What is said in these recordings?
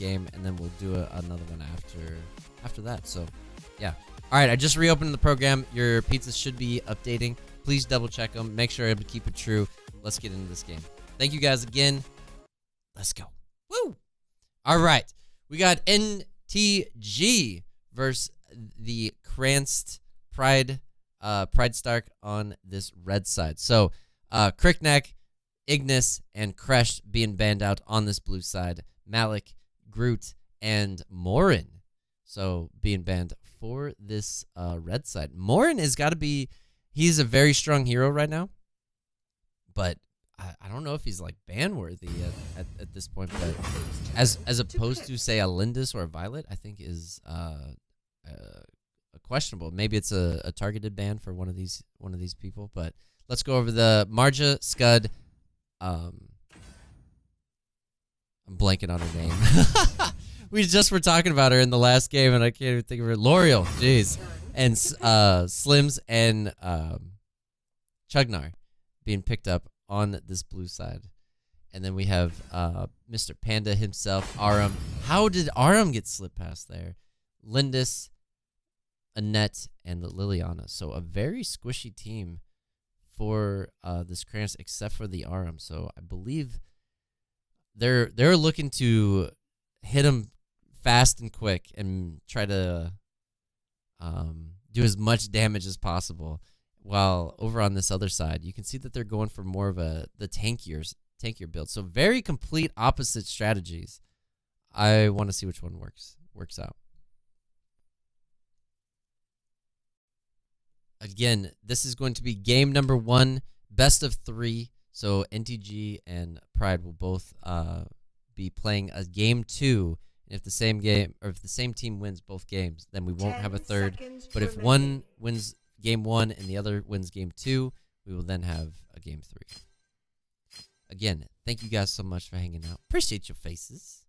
game, and then we'll do another one after that. So, yeah. All right, I just reopened the program. Your pizzas should be updating. Please double check them. Make sure I keep it true. Let's get into this game. Thank you guys again. Let's go. Woo! All right. We got NTG versus the Cranston Pride Stark on this red side. So, Crickneck, Ignis, and Kresh being banned out on this blue side. Malik, Groot, and Morin. So, being banned for this red side. Morin has got to be... He's a very strong hero right now. But I don't know if he's, like, ban-worthy at this point. But as opposed to, say, a Lindis or a Violet, I think is questionable. Maybe it's a targeted ban for one of these people. But let's go over the Marja Scud. I'm blanking on her name. We just were talking about her in the last game, and I can't even think of her. L'Oreal, jeez. And Slims and Chugnar being picked up on this blue side. And then we have Mr. Panda himself, Aram. How did Aram get slipped past there? Lindis, Annette, and Liliana. So a very squishy team for this Cranston, except for the Aram. So I believe they're looking to hit him fast and quick and try to do as much damage as possible. While over on this other side, you can see that they're going for more of the tankier build. So very complete opposite strategies. I want to see which one works out. Again, this is going to be game number 1, best of 3. So NTG and Pride will both be playing a game 2. If the same game or if the same team wins both games, then we won't have a third. But if one wins game 1 and the other wins game 2, we will then have a game 3. Again, thank you guys so much for hanging out. Appreciate your faces.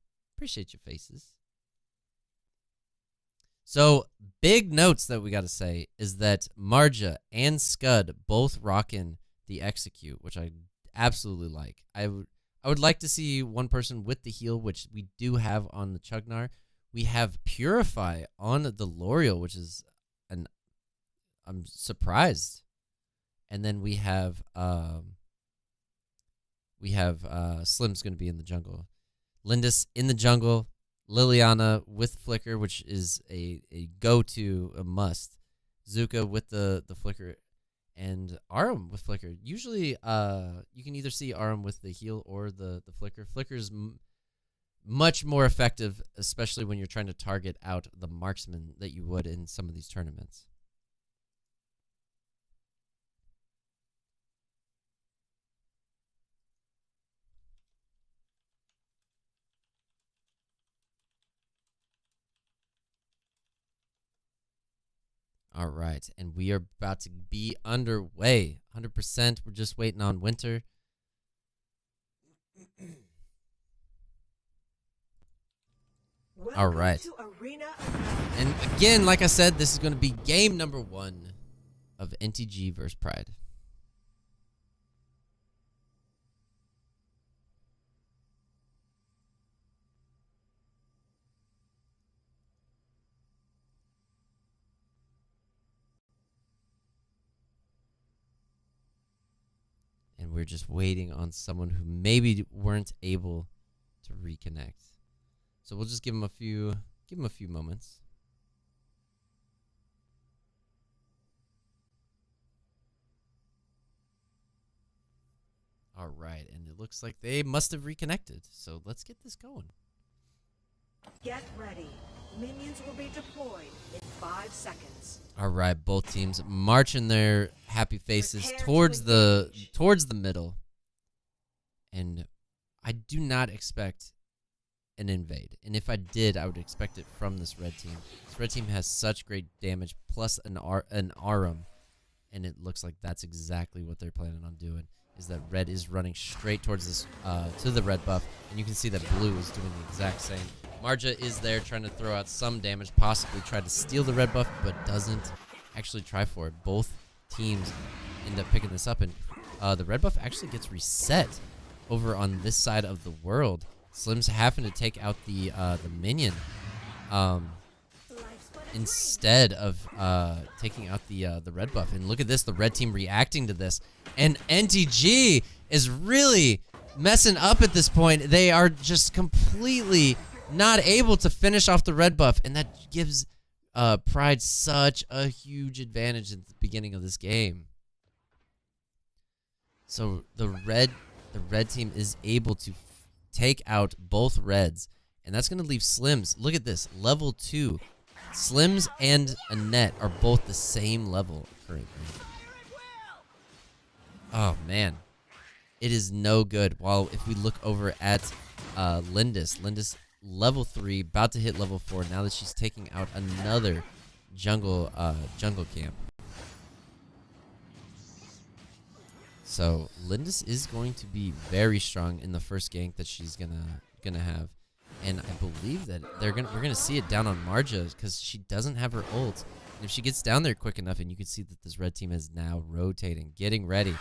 So, big notes that we got to say is that Marja and Scud both rocking the execute, which I absolutely like. I would like to see one person with the heal, which we do have on the Chugnar. We have Purify on the L'Oreal, which is I'm surprised. And then we have Slim's going to be in the jungle. Lindis in the jungle. Liliana with Flicker, which is a go-to, a must. Zuka with the Flicker. And Aram with Flicker. Usually, you can either see Aram with the heal or the Flicker. Flicker is much more effective, especially when you're trying to target out the marksman that you would in some of these tournaments. All right, and we are about to be underway. 100%. We're just waiting on Winter. All right. And again, like I said, this is going to be game number 1 of NTG versus Pride. And we're just waiting on someone who maybe weren't able to reconnect. So we'll just give them a few moments. All right, and it looks like they must have reconnected. So let's get this going. Get ready. Minions will be deployed in 5 seconds. All right, both teams marching their happy faces towards the middle. And I do not expect an invade. And if I did, I would expect it from this red team. This red team has such great damage, plus an Aram. And it looks like that's exactly what they're planning on doing, is that red is running straight towards this, to the red buff. And you can see that blue is doing the exact same. Marja is there trying to throw out some damage, possibly try to steal the red buff, but doesn't actually try for it. Both teams end up picking this up, and the red buff actually gets reset over on this side of the world. Slim's having to take out the minion instead of taking out the red buff. And look at this, the red team reacting to this. And NTG is really messing up at this point. They are just completely not able to finish off the red buff, and that gives Pride such a huge advantage at the beginning of this game. So the red team is able to take out both reds, and that's going to leave Slims. Look at this, level 2. Slims and Annette are both the same level currently. Oh man, it is no good. While if we look over at Lindis level 3, about to hit level 4 now that she's taking out another jungle camp. So Lindis is going to be very strong in the first gank that she's gonna have, and I believe that we're gonna see it down on Marja because she doesn't have her ult. And if she gets down there quick enough, and you can see that this red team is now rotating, getting ready.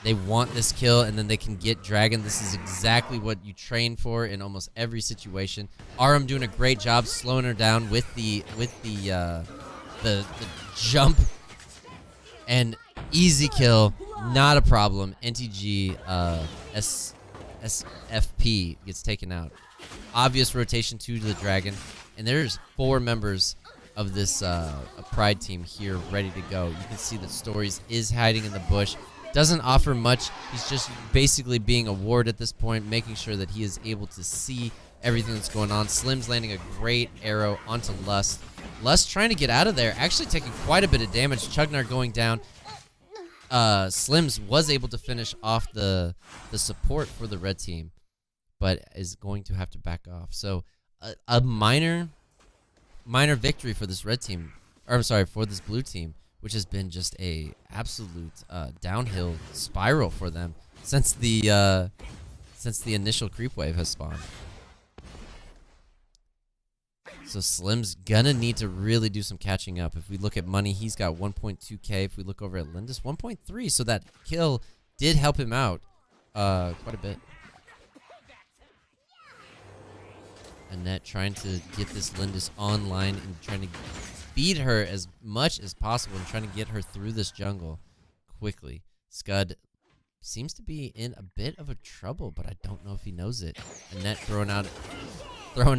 They want this kill, and then they can get Dragon. This is exactly what you train for in almost every situation. Aram doing a great job slowing her down with the jump, and easy kill, not a problem. NTG SFP gets taken out. Obvious rotation to the Dragon, and there's 4 members of this Pride team here ready to go. You can see that Stories is hiding in the bush. Doesn't offer much. He's just basically being a ward at this point, making sure that he is able to see everything that's going on. Slim's landing a great arrow onto Lust. Lust trying to get out of there, actually taking quite a bit of damage. Chugnar going down. Slims was able to finish off the support for the red team, but is going to have to back off. So a minor victory for this red team, or I'm sorry, for this blue team, which has been just a absolute downhill spiral for them since the initial creep wave has spawned. So Slim's gonna need to really do some catching up. If we look at money, he's got 1.2k. If we look over at Lindis, 1.3. So that kill did help him out quite a bit. Annette trying to get this Lindis online and trying to feed her as much as possible and trying to get her through this jungle quickly. Scud seems to be in a bit of a trouble, but I don't know if he knows it. Annette throwing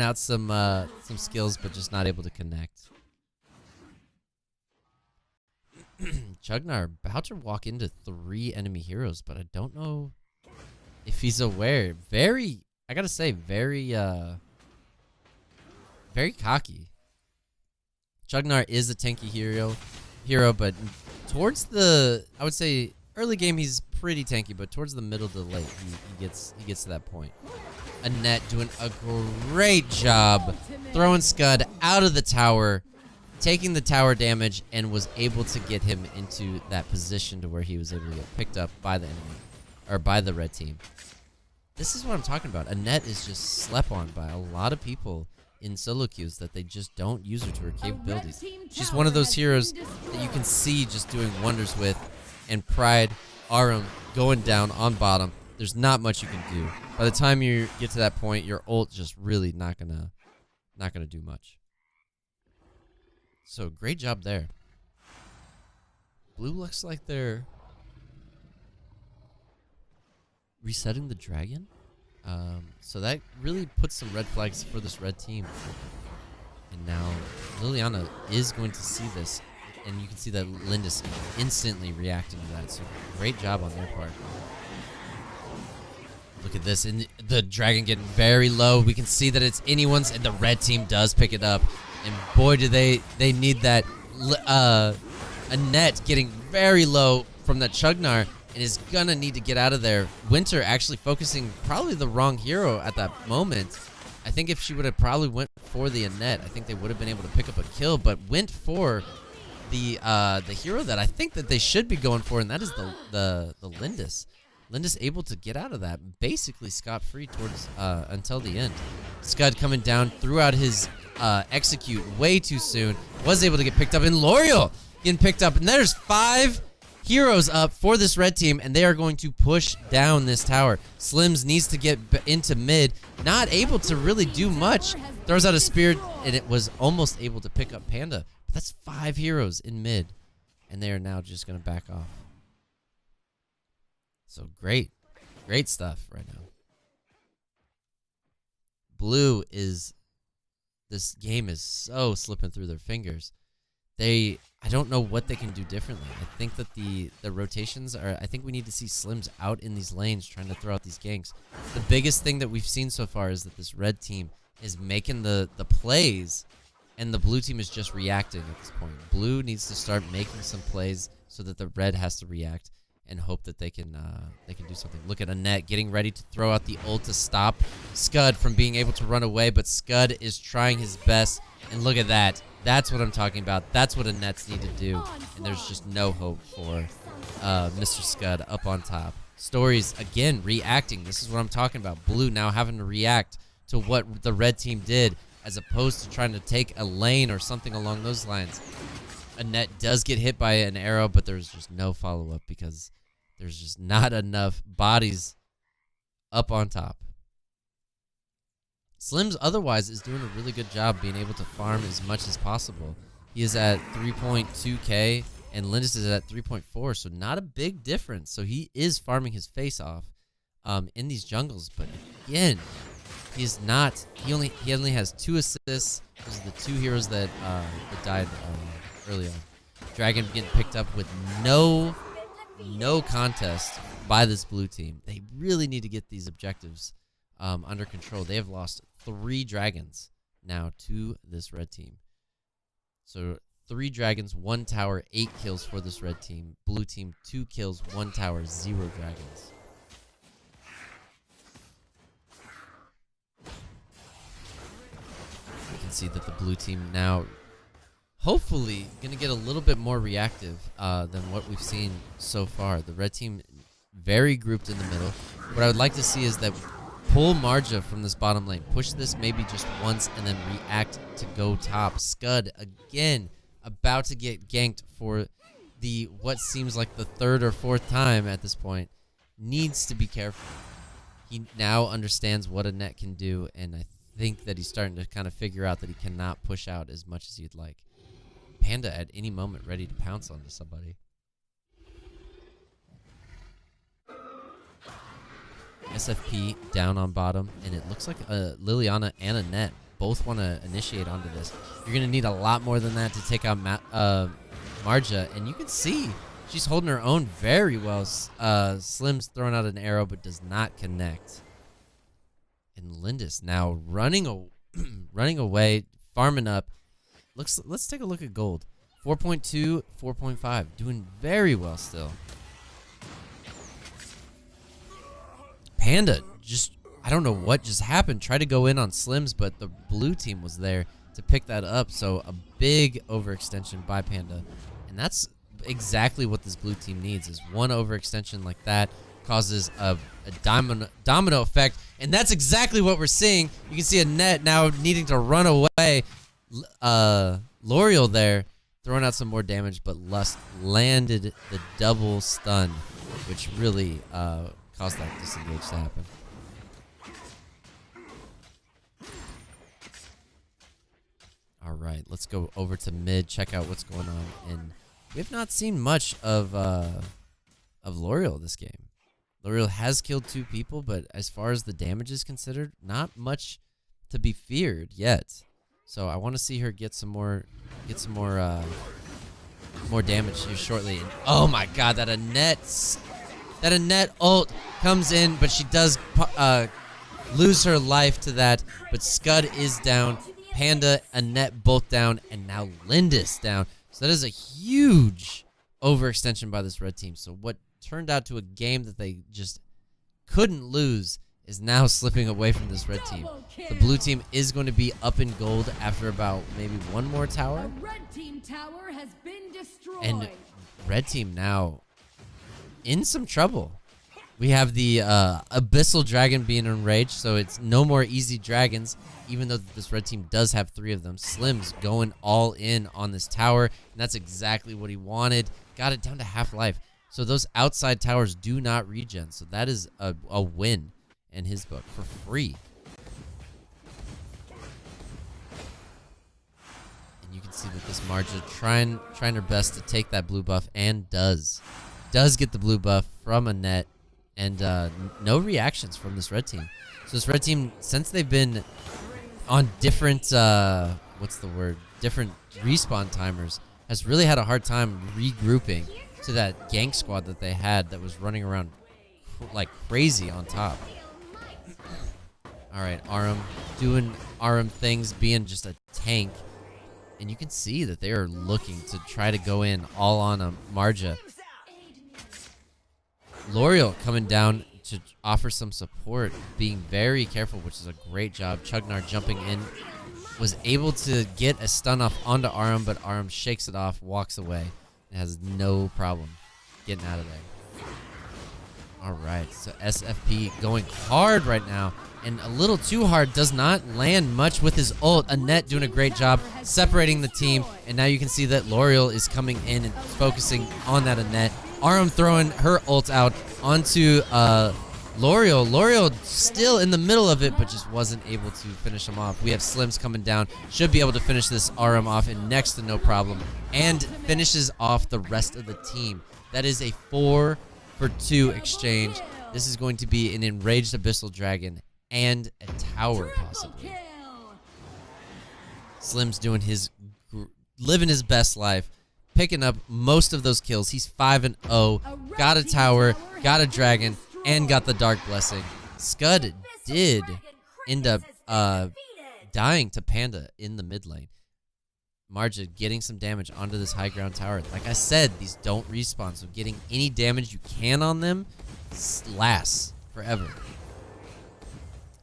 out some skills, but just not able to connect. Chugnar about to walk into 3 enemy heroes, but I don't know if he's aware. I gotta say, very cocky. Chugnar is a tanky hero, but towards I would say early game he's pretty tanky, but towards the middle to late he gets to that point. Annette doing a great job throwing Scud out of the tower, taking the tower damage, and was able to get him into that position to where he was able to get picked up by the enemy, or by the red team. This is what I'm talking about. Annette is just slept on by a lot of people in solo queues, that they just don't use her to her capabilities. She's one of those heroes that you can see just doing wonders with, and Pride, Aram going down on bottom. There's not much you can do. By the time you get to that point, your ult just really not gonna do much. So great job there. Blue looks like they're resetting the dragon. So that really puts some red flags for this red team. And now Liliana is going to see this, and you can see that Lindis instantly reacting to that. So great job on their part. Look at this, and the dragon getting very low. We can see that it's anyone's, and the red team does pick it up. And boy, do they need that. Annette getting very low from that Chugnar, and is gonna need to get out of there. Winter actually focusing probably the wrong hero at that moment. I think if she would have probably went for the Annette, I think they would have been able to pick up a kill, but went for the hero that I think that they should be going for, and that is the Lindis. Lindis able to get out of that basically scot-free towards until the end. Scud coming down, threw out his execute way too soon, was able to get picked up, and L'Oreal getting picked up, and there's 5 heroes up for this red team, and they are going to push down this tower. Slims needs to get into mid. Not able to really do much. Throws out a spear, and it was almost able to pick up Panda. But that's 5 heroes in mid, and they are now just going to back off. So great stuff right now. Blue is, this game is so slipping through their fingers. I don't know what they can do differently. I think that the rotations are, I think we need to see Slims out in these lanes trying to throw out these ganks. The biggest thing that we've seen so far is that this red team is making the plays, and the blue team is just reacting at this point. Blue needs to start making some plays so that the red has to react and hope that they can do something. Look at Annette getting ready to throw out the ult to stop Scud from being able to run away, but Scud is trying his best, and look at that. That's what I'm talking about. That's what Annette's need to do, and there's just no hope for Mr. Scud up on top. Stories, again, reacting. This is what I'm talking about. Blue now having to react to what the red team did, as opposed to trying to take a lane or something along those lines. Annette does get hit by an arrow, but there's just no follow-up because there's just not enough bodies up on top. Slims otherwise is doing a really good job being able to farm as much as possible. He is at 3.2k and Lindis is at 3.4, so not a big difference. So he is farming his face off in these jungles, but again, he's not. He only has 2 assists. Those are the 2 heroes that died early on. Dragon getting picked up with no contest by this blue team. They really need to get these objectives under control. They have lost 3 dragons now to this red team. So 3 dragons, 1 tower, 8 kills for this red team. Blue team, 2 kills, 1 tower, 0 dragons. You can see that the blue team now hopefully going to get a little bit more reactive than what we've seen so far. The red team very grouped in the middle. What I would like to see is that pull Marja from this bottom lane. Push this maybe just once and then react to go top. Scud, again, about to get ganked for the what seems like the 3rd or 4th time at this point. Needs to be careful. He now understands what Annette can do, and I think that he's starting to kind of figure out that he cannot push out as much as he'd like. Panda at any moment ready to pounce onto somebody. SFP down on bottom, and it looks like Liliana and Annette both want to initiate onto this. You're going to need a lot more than that to take out Marja, and you can see she's holding her own very well. Slim's throwing out an arrow, but does not connect. And Lindis now running away, farming up. Let's take a look at gold. 4.2, 4.5, doing very well still. Panda just, I don't know what just happened. Tried to go in on Slims, but the blue team was there to pick that up. So a big overextension by Panda. And that's exactly what this blue team needs, is one overextension like that causes a domino effect. And that's exactly what we're seeing. You can see Annette now needing to run away. L'Oreal there throwing out some more damage, but Lust landed the double stun, which really caused that disengage to happen. All right, let's go over to mid, check out what's going on, and we have not seen much of L'Oreal this game. L'Oreal has killed 2 people, but as far as the damage is considered, not much to be feared yet. So I want to see her get some more damage here shortly. And oh my God, that Annette ult comes in, but she does lose her life to that. But Scud is down, Panda, Annette both down, and now Lindis down. So that is a huge overextension by this red team. So what turned out to a game that they just couldn't lose is now slipping away from this red team. The blue team is going to be up in gold after about maybe 1 more tower. The red team tower has been destroyed. And red team now in some trouble. We have the Abyssal Dragon being enraged, so it's no more easy dragons, even though this red team does have 3 of them. Slim's going all in on this tower, and that's exactly what he wanted. Got it down to half life. So those outside towers do not regen. So that is a win in his book for free. And you can see that this Marja trying her best to take that blue buff, and does get the blue buff from Annette, and no reactions from this red team. So this red team, since they've been on different different respawn timers, has really had a hard time regrouping to that gank squad that they had that was running around like crazy on top. All right, Aram doing Aram things, being just a tank. And you can see that they are looking to try to go in all on a Marja. L'Oreal coming down to offer some support, being very careful, which is a great job. Chugnar jumping in, was able to get a stun off onto Aram, but Aram shakes it off, walks away, and has no problem getting out of there. All right, so SFP going hard right now, and a little too hard, does not land much with his ult. Annette doing a great job separating the team, and now you can see that L'Oreal is coming in and focusing on that Annette. Aram throwing her ult out onto L'Oreal. L'Oreal still in the middle of it, but just wasn't able to finish him off. We have Slims coming down. Should be able to finish this Aram off in next to no problem, and finishes off the rest of the team. That is a 4-for-2 exchange. This is going to be an Enraged Abyssal Dragon and a tower, possibly. Slim's doing living his best life, picking up most of those kills. He's 5-0, got a tower, got a dragon, and got the Dark Blessing. Scud did end up dying to Panda in the mid lane. Marja getting some damage onto this high ground tower. Like I said, these don't respawn, so getting any damage you can on them lasts forever.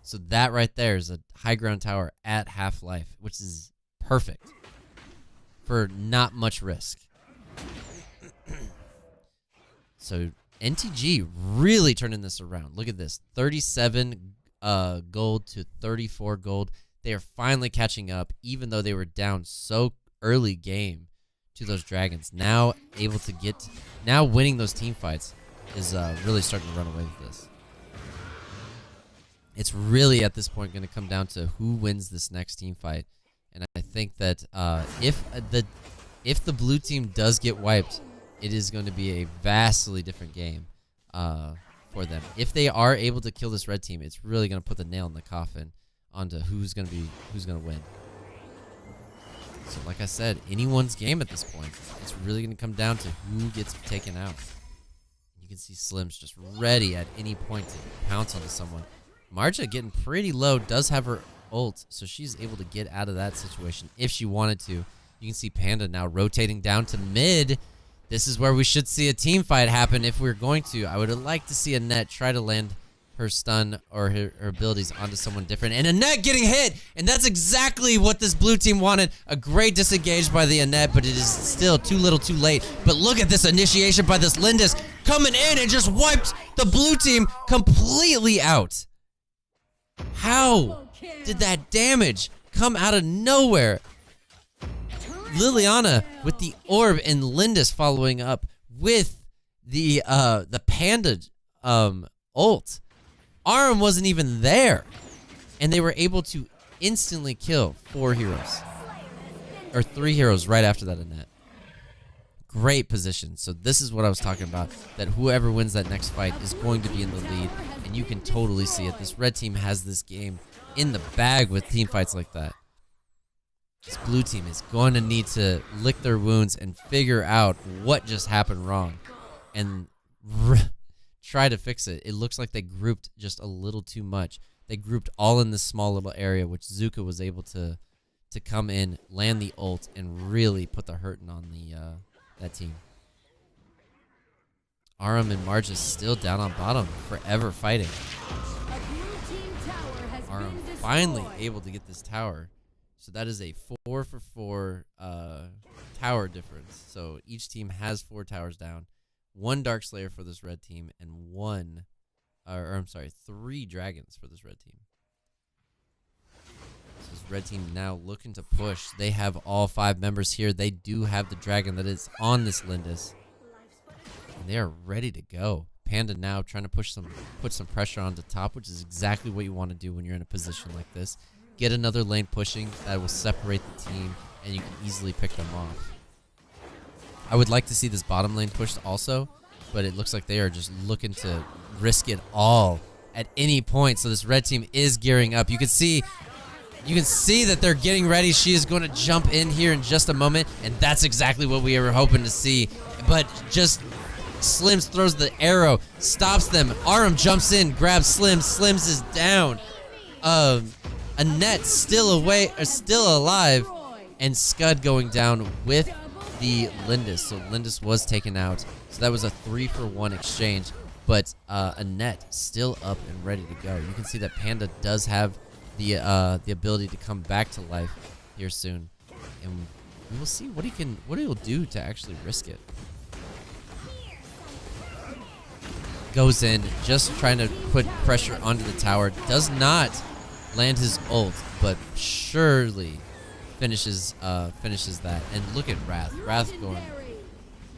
So that right there is a high ground tower at half-life, which is perfect for not much risk. So NTG really turning this around. Look at this, 37 gold to 34 gold. They are finally catching up, even though they were down so early game to those dragons. Now able to now winning those team fights is really starting to run away with this. It's really at this point going to come down to who wins this next team fight, and I think that if the blue team does get wiped, it is going to be a vastly different game for them. If they are able to kill this red team, it's really going to put the nail in the coffin onto who's going to win. So like I said, anyone's game at this point. It's really going to come down to who gets taken out. You can see Slim's just ready at any point to pounce onto someone. Marja getting pretty low, does have her ult, so she's able to get out of that situation if she wanted to. You can see Panda now rotating down to mid. This is where we should see a team fight happen if we're going to. I would like to see Annette try to land her stun or her abilities onto someone different. And Annette getting hit! And that's exactly what this blue team wanted. A great disengage by the Annette, but it is still too little too late. But look at this initiation by this Lindis coming in and just wiped the blue team completely out. How did that damage come out of nowhere? Liliana with the orb and Lindis following up with the Panda ult. Aram wasn't even there, and they were able to instantly kill 4 heroes, or 3 heroes right after that Annette. Great position. So this is what I was talking about, that whoever wins that next fight is going to be in the lead, and you can totally see it. This red team has this game in the bag with team fights like that. This blue team is going to need to lick their wounds and figure out what just happened wrong and try to fix it. It looks like they grouped just a little too much. They grouped all in this small little area, which Zuka was able to come in, land the ult, and really put the hurting on that team. Aram and Marja still down on bottom, forever fighting. Aram finally able to get this tower. So that is a 4-for-4 tower difference. So each team has 4 towers down. 1 Dark Slayer for this red team, and 3 dragons for this red team. So this red team now looking to push. They have all 5 members here. They do have the dragon that is on this Lindis. And they are ready to go. Panda now trying to put some pressure on the top, which is exactly what you want to do when you're in a position like this. Get another lane pushing that will separate the team, and you can easily pick them off. I would like to see this bottom lane pushed also, but it looks like they are just looking to risk it all at any point. So this red team is gearing up. You can see that they're getting ready. She is going to jump in here in just a moment, and that's exactly what we were hoping to see. But just Slims throws the arrow, stops them. Aram jumps in, grabs Slims. Slims is down. Annette still alive, and Scud going down with the Lindis. So Lindis was taken out. So that was a 3-for-1 exchange. But Annette still up and ready to go. You can see that Panda does have the ability to come back to life here soon, and we will see what he'll do to actually risk it. Goes in, just trying to put pressure onto the tower. Does not land his ult, but surely finishes that. And look at Wrath. Wrath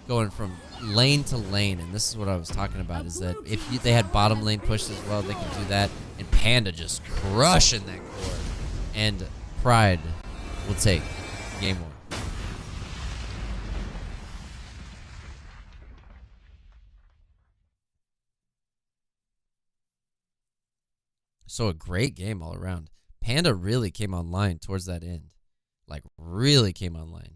going from lane to lane, and this is what I was talking about, is that if they had bottom lane pushed as well, they could do that. And Panda just crushing that core. And Pride will take game 1. So a great game all around. Panda really came online towards that end. Like, really came online.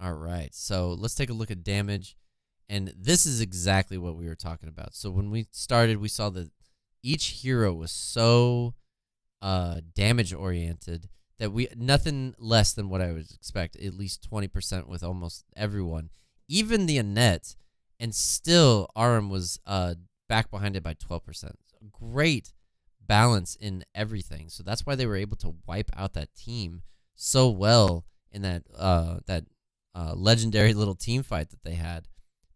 All right, so let's take a look at damage. And this is exactly what we were talking about. So when we started, we saw that each hero was so damage-oriented that nothing less than what I would expect, at least 20% with almost everyone. Even the Annette, and still Aram was back behind it by 12%. Great balance in everything. So that's why they were able to wipe out that team so well in that legendary little team fight that they had.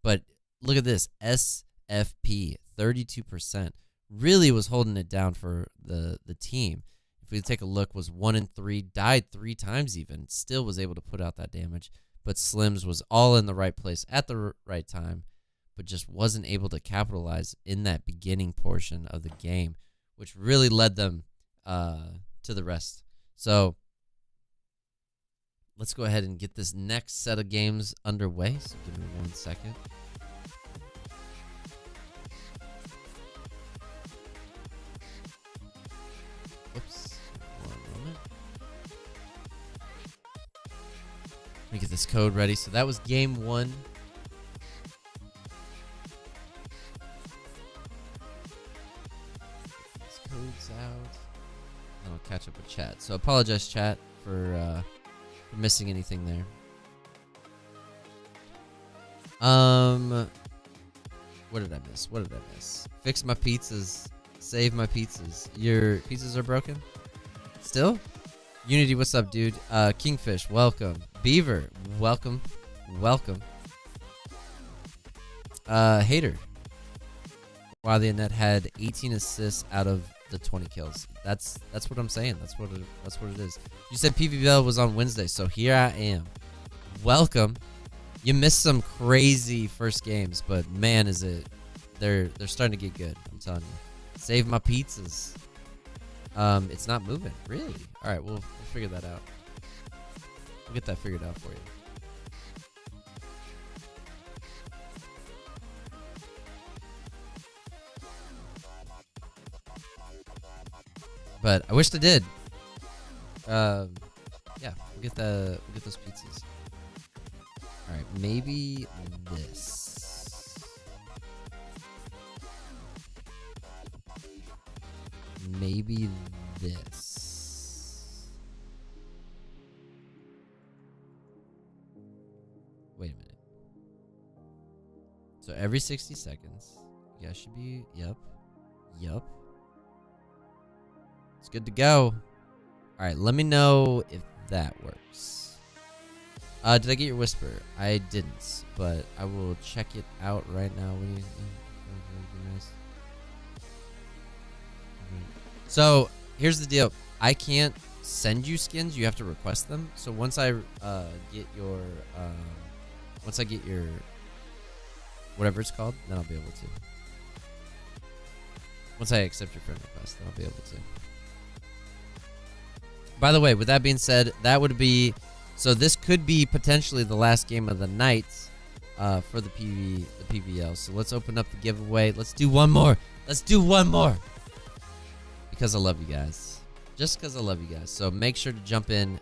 But look at this, SFP, 32%. Really was holding it down for the team. If we take a look, was 1-3, died 3 times even, still was able to put out that damage. But Slims was all in the right place at the right time, but just wasn't able to capitalize in that beginning portion of the game, which really led them to the rest. So let's go ahead and get this next set of games underway. So give me 1 second. Oops. 1 moment. Let me get this code ready. So that was game 1. These codes out. And I'll catch up with chat. So apologize, chat, for missing anything there. What did I miss? Fix my pizzas. Save my pizzas. Your pizzas are broken? Still? Unity, what's up, dude? Kingfish, welcome. Beaver, welcome. Hater. Wow, the Annette had 18 assists out of the 20 kills. That's what I'm saying. That's what it is. You said PVL was on Wednesday, so here I am. Welcome. You missed some crazy first games, but man, is it they're starting to get good. I'm telling you. Save my pizzas. It's not moving, really. All right, we'll figure that out. We'll get that figured out for you. But I wished I did. Yeah, we'll get those pizzas. All right, maybe this. Maybe this. Wait a minute. So every 60 seconds, you guys should be. Yup. It's good to go. All right, let me know if that works. Did I get your whisper? I didn't, but I will check it out right now. So here's the deal. I can't send you skins, you have to request them. So once I get your whatever it's called, then I'll be able to. Once I accept your friend request, then I'll be able to. By the way, with that being said, that would be, so this could be potentially the last game of the night for the PVL. So let's open up the giveaway. Let's do one more. Let's do one more. Because I love you guys. Just because I love you guys. So make sure to jump in,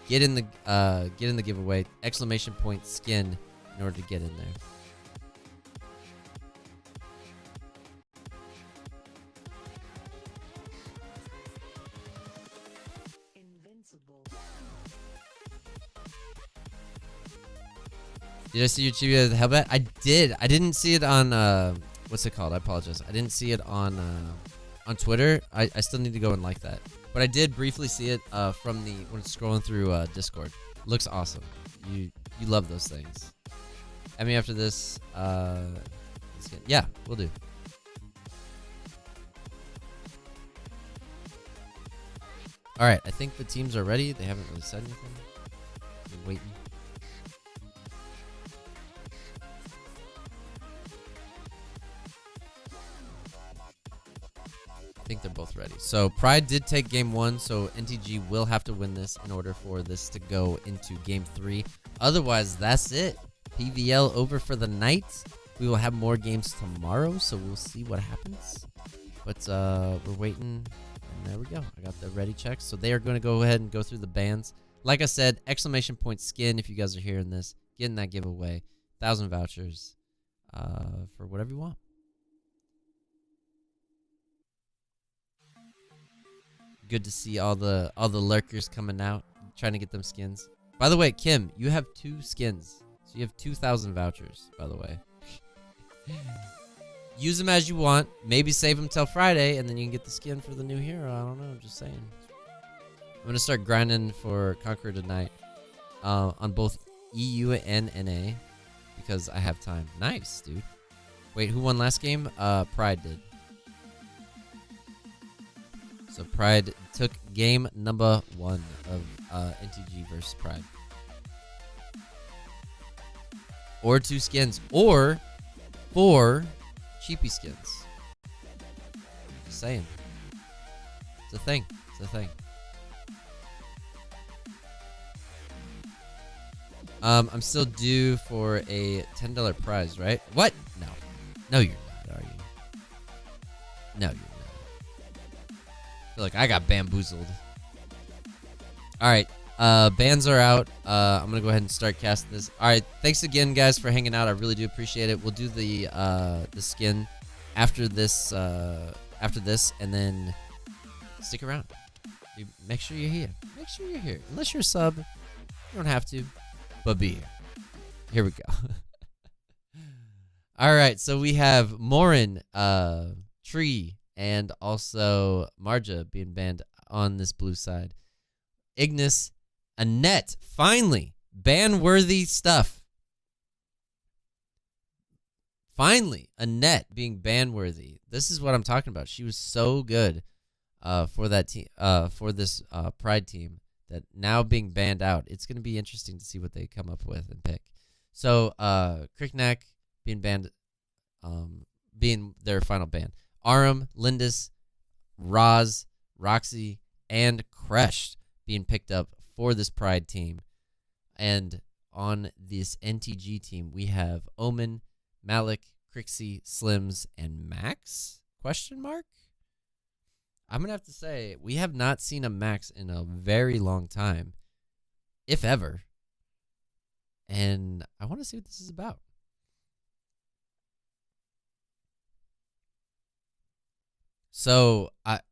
get in the giveaway, exclamation point skin in order to get in there. Did I see your Chibi as a Hellbat? I did. I didn't see it on what's it called? I apologize. I didn't see it on Twitter. I still need to go and like that. But I did briefly see it from when it's scrolling through Discord. Looks awesome. You love those things. Add me after this. Yeah, we'll do. All right, I think the teams are ready. They haven't really said anything. We're waiting. I think they're both ready. So Pride did take game 1, so NTG will have to win this in order for this to go into game 3. Otherwise, that's it. PVL over for the night. We will have more games tomorrow, so we'll see what happens. But we're waiting, and there we go. I got the ready checks. So they are going to go ahead and go through the bans. Like I said, exclamation point skin if you guys are hearing this. Get in that giveaway. 1,000 vouchers for whatever you want. Good to see all the lurkers coming out, trying to get them skins. By the way, Kim, you have 2 skins. So you have 2,000 vouchers, by the way. Use them as you want. Maybe save them till Friday, and then you can get the skin for the new hero. I don't know. I'm just saying. I'm going to start grinding for Conqueror tonight on both EU and NA because I have time. Nice, dude. Wait, who won last game? Pride did. So Pride took game number 1 of NTG versus Pride. Or 2 skins. Or 4 cheapy skins. Just saying. It's a thing. It's a thing. I'm still due for a $10 prize, right? What? No. No, you're not, are you? No, you're not. I feel like I got bamboozled. Alright, bans are out. I'm gonna go ahead and start casting this. Alright, thanks again guys for hanging out. I really do appreciate it. We'll do the skin after this and then stick around. Make sure you're here. Make sure you're here. Unless you're a sub, you don't have to, but be here. Here we go. Alright, so we have Morin, Tree, and also Marja being banned on this blue side. Ignis, Annette, finally, ban-worthy stuff. Finally, Annette being ban-worthy. This is what I'm talking about. She was so good for that team, for this Pride team, that now being banned out. It's going to be interesting to see what they come up with and pick. So, Cricknack being banned, being their final ban. Aram, Lindis, Roz, Roxy, and Kresh being picked up for this Pride team. And on this NTG team, we have Omen, Malik, Crixie, Slims, and Max? Question mark? I'm going to have to say, we have not seen a Max in a very long time, if ever. And I want to see what this is about. So,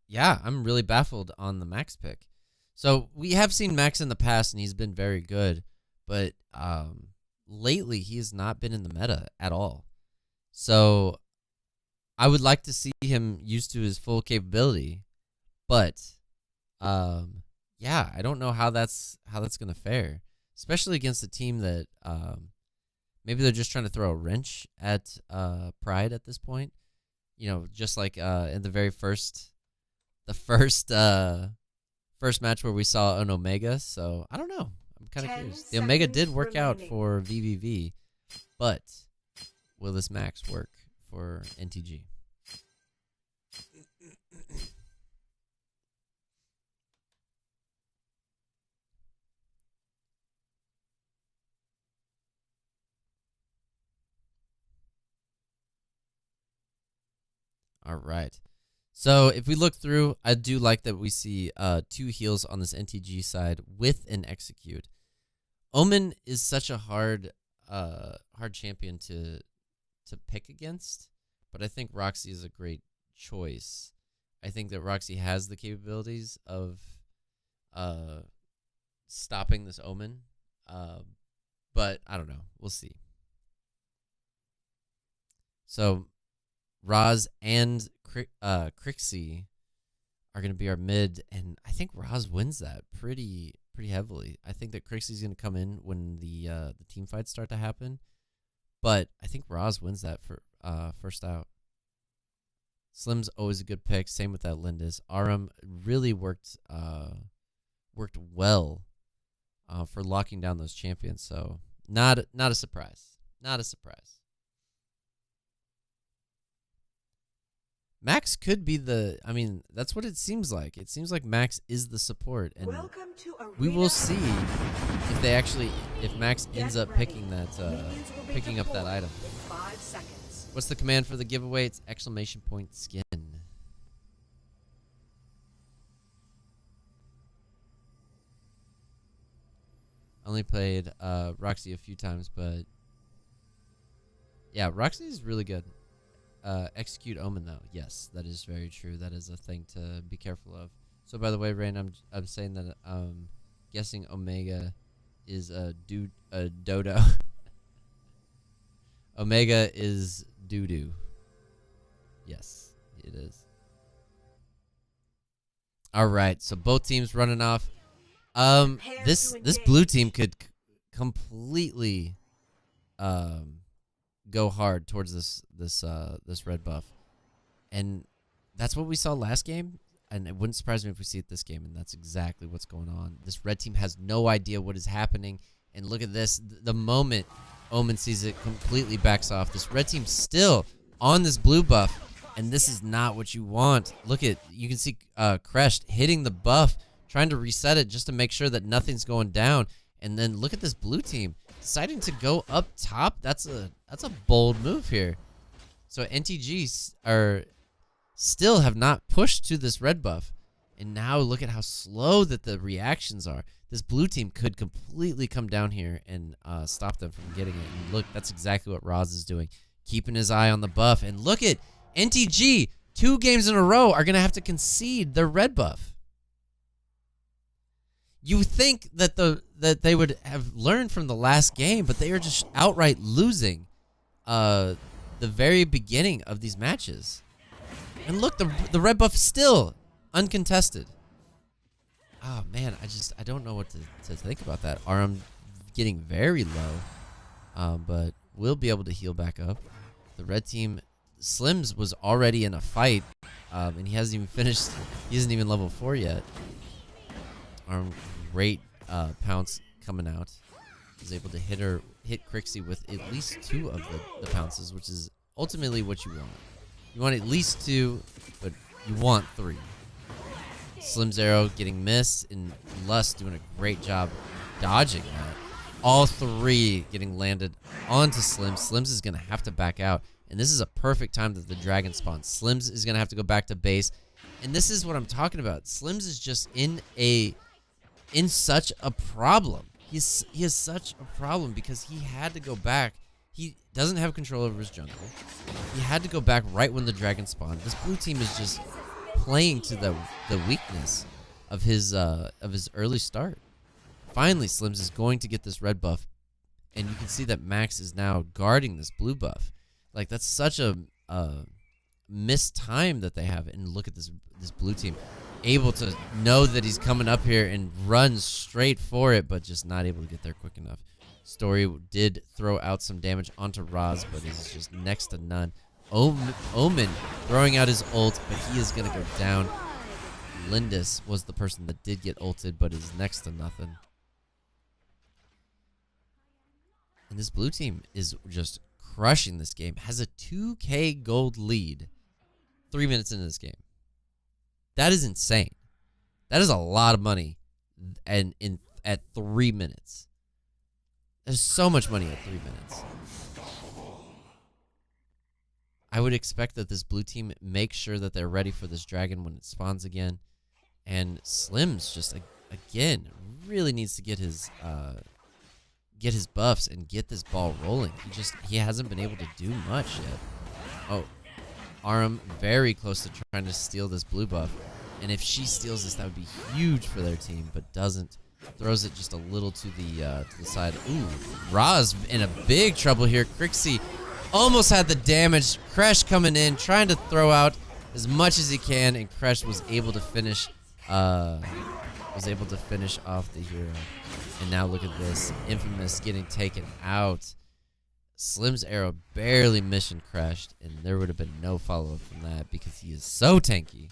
yeah, I'm really baffled on the Max pick. So, we have seen Max in the past, and he's been very good. But lately, he has not been in the meta at all. So, I would like to see him used to his full capability. But, yeah, I don't know how that's going to fare. Especially against a team that maybe they're just trying to throw a wrench at Pride at this point. You know, just like in the very first first match where we saw an Omega, so I don't know. I'm kind of 10 curious. The Omega did seconds work out remaining. for VVV, but will this Max work for NTG? All right. So if we look through, I do like that we see 2 heals on this NTG side with an execute. Omen is such a hard champion to pick against, but I think Roxy is a great choice. I think that Roxy has the capabilities of stopping this Omen, but I don't know. We'll see. So Roz and Crixie are going to be our mid, and I think Roz wins that pretty heavily. I think that Crixie's going to come in when the team fights start to happen, but I think Roz wins that for first out. Slim's always a good pick. Same with that Lindis. Aram really worked well for locking down those champions. So not a surprise. Not a surprise. Max could be that's what it seems like. It seems like Max is the support, and Welcome to we will Arena see if Max ends up picking up that item. in 5 seconds. What's the command for the giveaway? It's ! Skin. Only played Roxy a few times, but yeah, Roxy is really good. Execute Omen though. Yes, that is very true. That is a thing to be careful of. So by the way, Rain, I'm saying that guessing Omega is a dodo. Omega is doo-doo. Yes, it is. All right, so both teams running off. This blue team could completely go hard towards this red buff, and that's what we saw last game, and it wouldn't surprise me if we see it this game, and that's exactly what's going on. This red team has no idea what is happening, and look at this. The moment Omen sees it, completely backs off. This red team still on this blue buff, and this is not what you want. You can see Crest hitting the buff, trying to reset it just to make sure that nothing's going down, and then look at this blue team deciding to go up top. That's a bold move here. So NTG still have not pushed to this red buff, and now look at how slow that the reactions are. This blue team could completely come down here and stop them from getting it. And look, that's exactly what Roz is doing, keeping his eye on the buff. And look at NTG, 2 games in a row are going to have to concede their red buff. You think that they would have learned from the last game, but they are just outright losing the very beginning of these matches. And look, the red buff still uncontested. Oh man, I don't know what to think about that. Aram getting very low, but we'll be able to heal back up. The red team, Slims was already in a fight, and he hasn't even finished. He isn't even level 4 yet. Aram, great pounce coming out. He's able to hit Crixie with at least 2 of the pounces, which is ultimately what you want. You want at least 2, but you want 3. Slim's arrow getting missed, and Lust doing a great job dodging that. All 3 getting landed onto Slims. Slims is going to have to back out, and this is a perfect time that the dragon spawns. Slims is going to have to go back to base, and this is what I'm talking about. Slims is just in such a problem. He has such a problem because he had to go back. He doesn't have control over his jungle. He had to go back right when the dragon spawned. This blue team is just playing to the weakness of his early start. Finally, Slims is going to get this red buff, and you can see that Max is now guarding this blue buff. Like, that's such a missed time that they have. And look at this blue team, able to know that he's coming up here and run straight for it, but just not able to get there quick enough. Story did throw out some damage onto Roz, but is just next to none. Omen throwing out his ult, but he is going to go down. Lindis was the person that did get ulted, but is next to nothing. And this blue team is just crushing this game. Has a 2K gold lead 3 minutes into this game. That is insane. That is a lot of money and at 3 minutes. There's so much money at 3 minutes. I would expect that this blue team makes sure that they're ready for this dragon when it spawns again. And Slims just, again, really needs to get his buffs and get this ball rolling. He hasn't been able to do much yet. Oh, Aram very close to trying to steal this blue buff. And if she steals this, that would be huge for their team, but doesn't. Throws it just a little to the side. Ooh, Ra's in a big trouble here. Crixie almost had the damage. Kresh coming in, trying to throw out as much as he can, and Kresh was able to finish off the hero. And now look at this. iNFamous getting taken out. Slim's arrow barely mission crashed, and there would have been no follow-up from that because he is so tanky.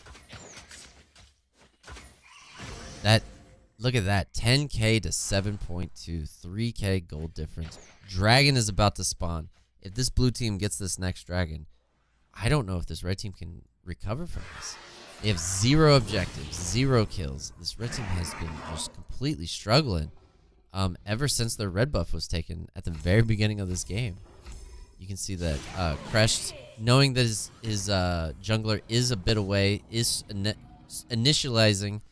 Look at that. 10K to 7.2. 3K gold difference. Dragon is about to spawn. If this blue team gets this next dragon, I don't know if this red team can recover from this. They have 0 objectives, 0 kills. This red team has been just completely struggling ever since their red buff was taken at the very beginning of this game. You can see that Kresh, knowing that his jungler is a bit away, is initiating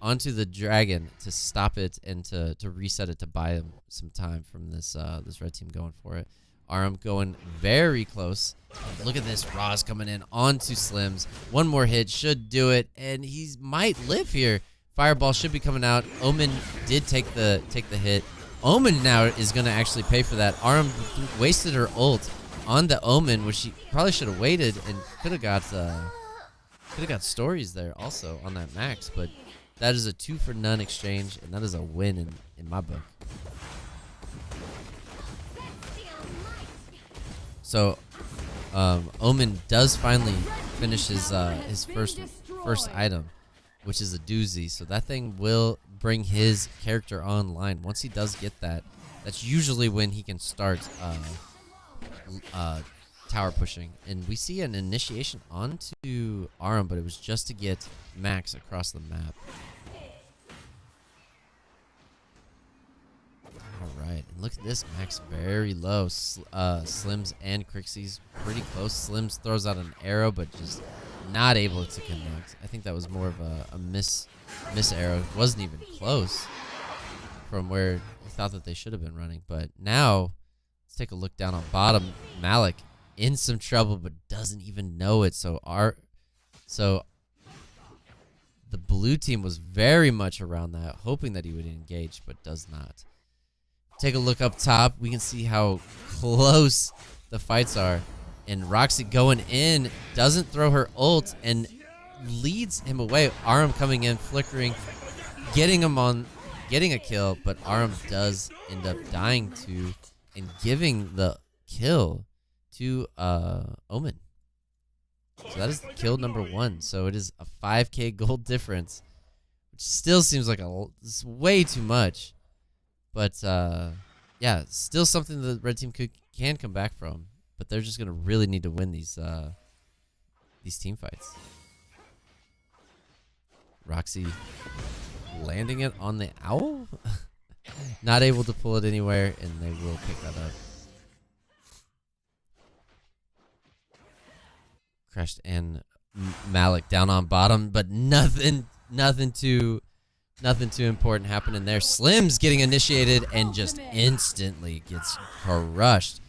onto the dragon to stop it and to reset it to buy him some time from this red team going for it. Aram going very close. Look at this. Ra's coming in onto Slims. One more hit should do it, and he might live here. Fireball should be coming out. Omen did take the hit. Omen now is going to actually pay for that. Aram wasted her ult on the Omen, which she probably should have waited and could have got stories there also on that max, but that is a 2-for-none exchange, and that is a win in my book. So Omen does finally finish his first item, which is a doozy. So that thing will bring his character online. Once he does get that, that's usually when he can start tower pushing. And we see an initiation onto Aram, but it was just to get Max across the map. Alright, and look at this. Max very low. Slims and Crixie's pretty close. Slims throws out an arrow, but just not able to connect. I think that was more of a miss arrow. It wasn't even close from where he thought that they should have been running. But now, let's take a look down on bottom. Malik in some trouble, but doesn't even know it. So the blue team was very much around that, hoping that he would engage, but does not. Take a look up top. We can see how close the fights are. And Roxy going in, doesn't throw her ult, and leads him away. Aram coming in, flickering, getting a kill, but Aram does end up dying to and giving the kill to Omen. So that is kill number 1. So it is a 5K gold difference, which still seems like it's way too much. But yeah, still something the red team can come back from. But they're just gonna really need to win these team fights. Roxy landing it on the owl, not able to pull it anywhere, and they will pick that up. Crashed and Malik down on bottom, but nothing too important happening there. Slims getting initiated and just instantly gets crushed.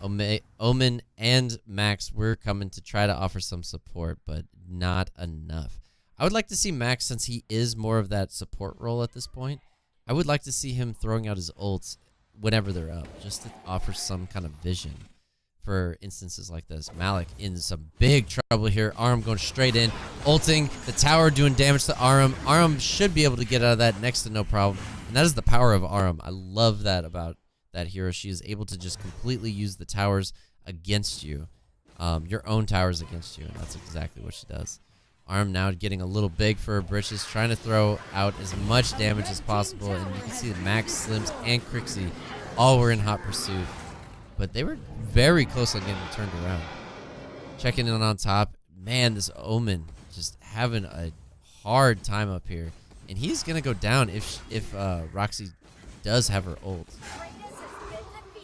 Omen and Max were coming to try to offer some support, but not enough. I would like to see Max, since he is more of that support role at this point, I would like to see him throwing out his ults whenever they're up, just to offer some kind of vision for instances like this. Malik in some big trouble here. Aram going straight in, ulting the tower, doing damage to Aram. Aram should be able to get out of that next to no problem, and that is the power of Aram. I love that about that hero. She is able to just completely use the towers against you, your own towers against you, and that's exactly what she does. Arm now getting a little big for her britches, trying to throw out as much damage as possible. And you can see that Max, Slims, and Crixie all were in hot pursuit. But they were very close on getting turned around. Checking in on top. Man, this Omen just having a hard time up here. And he's going to go down if Roxy does have her ult.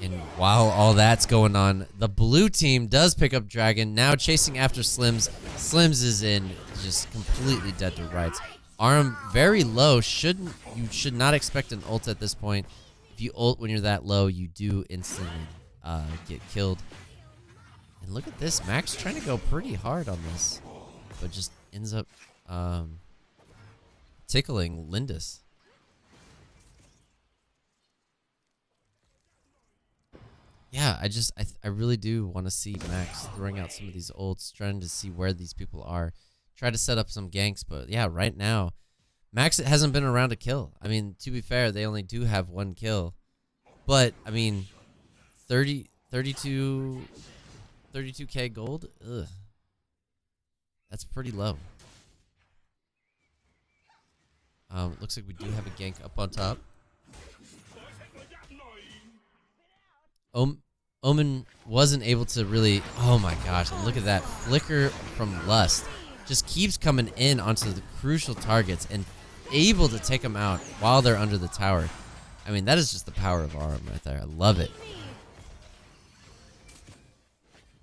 And while all that's going on, the blue team does pick up Dragon, now chasing after Slims. Slims is in just completely dead to rights. Arm very low. You should not expect an ult at this point. If you ult when you're that low, you do instantly get killed. And look at this. Max trying to go pretty hard on this, but just ends up tickling Lindis. Yeah, I really do want to see Max throwing out some of these ults, trying to see where these people are. Try to set up some ganks, but yeah, right now, Max hasn't been around to kill. I mean, to be fair, they only do have one kill. But, I mean, 32K gold? Ugh. That's pretty low. Looks like we do have a gank up on top. Omen wasn't able to really... Oh my gosh, and look at that. Flicker from Lust. Just keeps coming in onto the crucial targets and able to take them out while they're under the tower. I mean, that is just the power of Arm right there. I love it.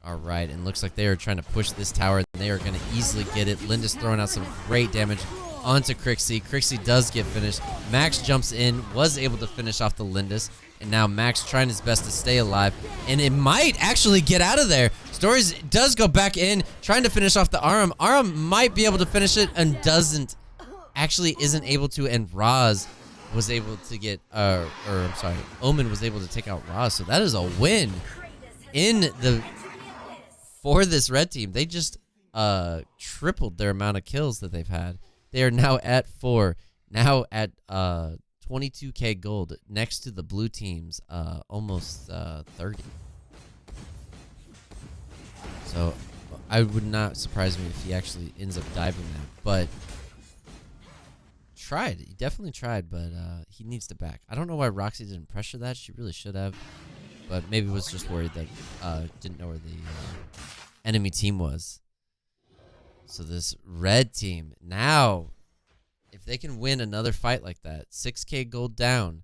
All right, and looks like they are trying to push this tower. And they are going to easily get it. Lindis throwing out some great damage onto Crixie. Crixie does get finished. Max jumps in, was able to finish off the Lindis. And now Max trying his best to stay alive. And it might actually get out of there. Stories does go back in, trying to finish off the Arm. Arm might be able to finish it and doesn't. Actually isn't able to. And Roz was able to get, Omen was able to take out Roz. So that is a win for this red team. They just tripled their amount of kills that they've had. They are now at 4. Now at 22K gold, next to the blue team's almost 30. So I would not surprise me if he actually ends up diving that. But he definitely tried, but he needs to back. I don't know why Roxy didn't pressure that. She really should have, but maybe was just worried that didn't know where the enemy team was. So this red team now, if they can win another fight like that, 6K gold down,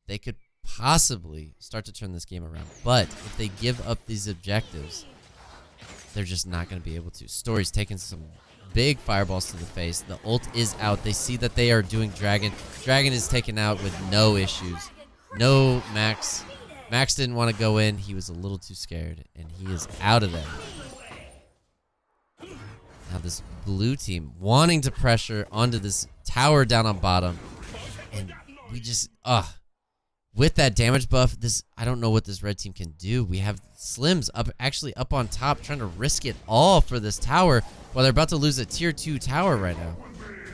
they could possibly start to turn this game around. But if they give up these objectives, they're just not going to be able to. Story's taking some big fireballs to the face. The ult is out. They see that they are doing Dragon. Dragon is taken out with no issues. No Max. Max didn't want to go in. He was a little too scared, and he is out of there. Now this blue team wanting to pressure onto this tower down on bottom. And we just, with that damage buff, I don't know what this red team can do. We have Slims actually up on top trying to risk it all for this tower while they're about to lose a tier 2 tower right now.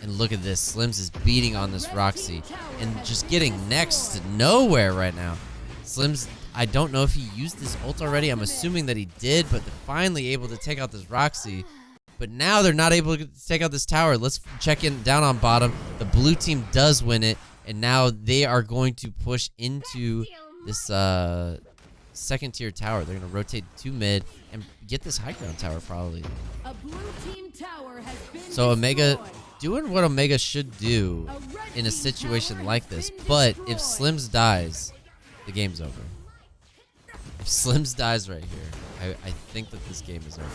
And look at this. Slims is beating on this Roxy and just getting next to nowhere right now. Slims, I don't know if he used this ult already. I'm assuming that he did, but they're finally able to take out this Roxy. But now they're not able to take out this tower. Let's check in down on bottom. The blue team does win it. And now they are going to push into this second tier tower. They're going to rotate to mid and get this high ground tower probably. A blue team tower has been So Omega doing what Omega should do in a situation like this. But if Slims dies, the game's over. If Slims dies right here, I think that this game is over.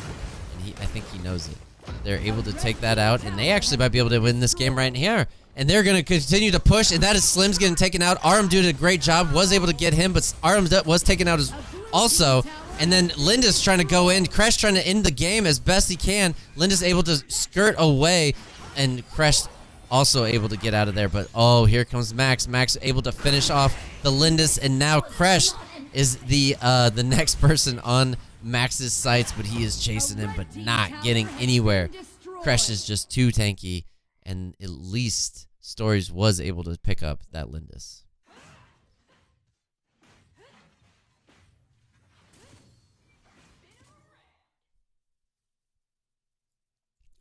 And I think he knows it. They're able to take that out, and they actually might be able to win this game right here. And they're going to continue to push, and that is Slims getting taken out. Aram did a great job, was able to get him, but Aram was taken out as also. And then Lindis trying to go in. Kresh trying to end the game as best he can. Lindis able to skirt away, and Kresh also able to get out of there. But, oh, here comes Max. Max able to finish off the Lindis, and now Kresh is the next person on Max's sights, but he is chasing him, but not getting anywhere. Kresh is just too tanky, and at least Stories was able to pick up that Lindis.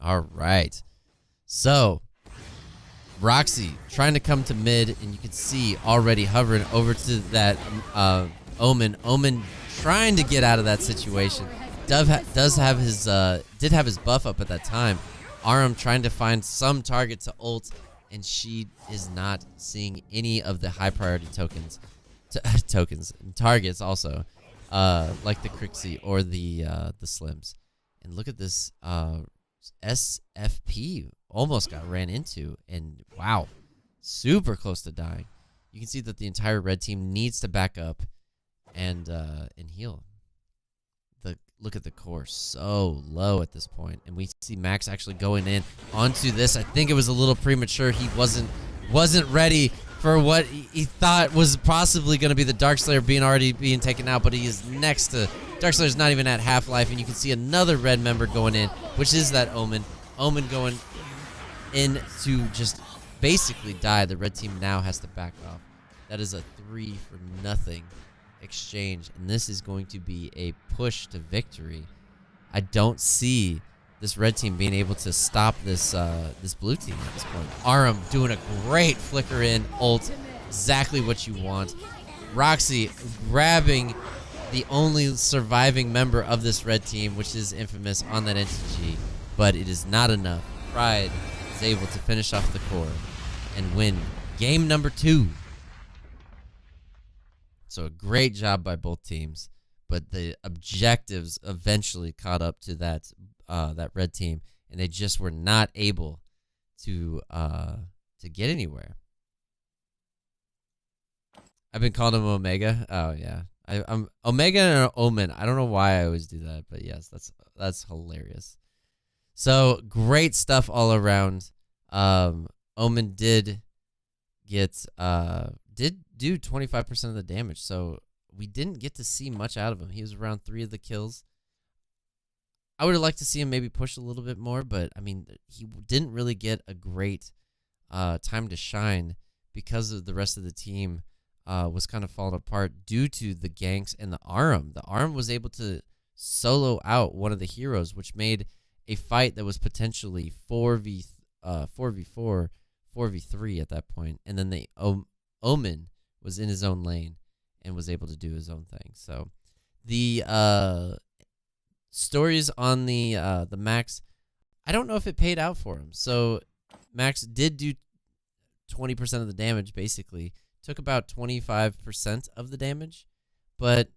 All right. So, Roxy trying to come to mid, and you can see already hovering over to that Omen. Omen trying to get out of that situation. Did have his buff up at that time. Aram trying to find some target to ult, and she is not seeing any of the high priority tokens and targets also, like the Crixie or the Slims. And look at this SFP almost got ran into, and wow, super close to dying. You can see that the entire red team needs to back up and heal. Look at the core, so low at this point, and we see Max actually going in onto this. I think it was a little premature. He wasn't ready for what he thought was possibly going to be the Darkslayer being taken out, but he is next to Darkslayer's not even at half-life, and you can see another red member going in, which is that Omen. Omen going in to just basically die. The red team now has to back off. That is a 3-for-0 exchange, and this is going to be a push to victory. I don't see this red team being able to stop this this blue team at this point. Aram doing a great flicker in ult, exactly what you want. Roxy grabbing the only surviving member of this red team, which is iNFamous, on that NTG, but it is not enough. Pride is able to finish off the core and win game number 2. So a great job by both teams, but the objectives eventually caught up to that red team, and they just were not able to get anywhere. I've been calling him Omega. Oh yeah, I'm Omega and Omen. I don't know why I always do that, but yes, that's hilarious. So great stuff all around. Omen did do 25% of the damage, so we didn't get to see much out of him. He was around 3 of the kills. I would have liked to see him maybe push a little bit more, but I mean, he didn't really get a great time to shine because of the rest of the team was kind of falling apart due to the ganks and the Aram. The Aram was able to solo out one of the heroes, which made a fight that was potentially 4v4, 4v3 at that point, and then the Omen was in his own lane and was able to do his own thing. So the stories on the Max, I don't know if it paid out for him. So Max did do 20% of the damage, basically. Took about 25% of the damage, but